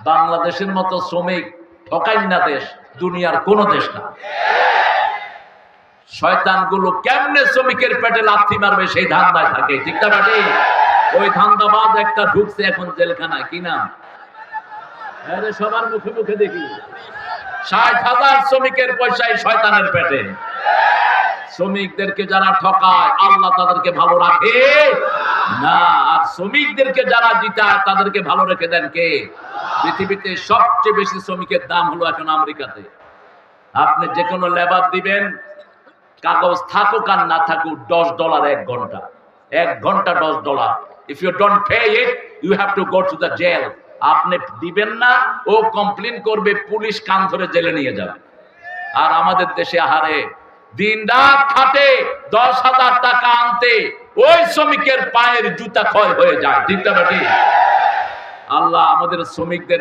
বাংলাদেশের মতো শ্রমিক ঠকাইন্না দেশ দুনিয়ার কোন দেশ না। শয়তানগুলো কেমনে শ্রমিকের পেটে লাথি মারবে সেই ধান্দায় থাকে, ঠিক না বাটি? ওই ধান্দাবাজ একটা ঢুকছে এখন জেলখানায়, কি নাম? আরে সবার মুখে মুখে দেখি ৬০,০০০ শ্রমিকের পয়সায় শয়তানের পেটে। শ্রমিকদেরকে যারা ঠকায় আল্লাহ তাদেরকে ভালো রাখে না, আর শ্রমিকদেরকে যারা জিতায় তাদেরকে ভালো রেখে দেন কে? পৃথিবীতে সবচেয়ে বেশি শ্রমিকের দাম হলো এখন আমেরিকাতে। আপনি যে কোনো লেবার দিবেন, কাগজ থাকুক আর না থাকুক, $10 1 ঘন্টা, 1 ঘন্টা $10। If you don't pay it you have to go to the jail. আপনি দিবেন না, ও কমপ্লেন করবে, পুলিশ কান ধরে জেলে নিয়ে যাবে। আর আমাদের দেশে আহারে দিন রাত খাটে 10,000 টাকা আনতে ওই শ্রমিকের পায়ের জুতা ক্ষয় হয়ে যায়, ঠিক না? আল্লাহ আমাদের শ্রমিকদের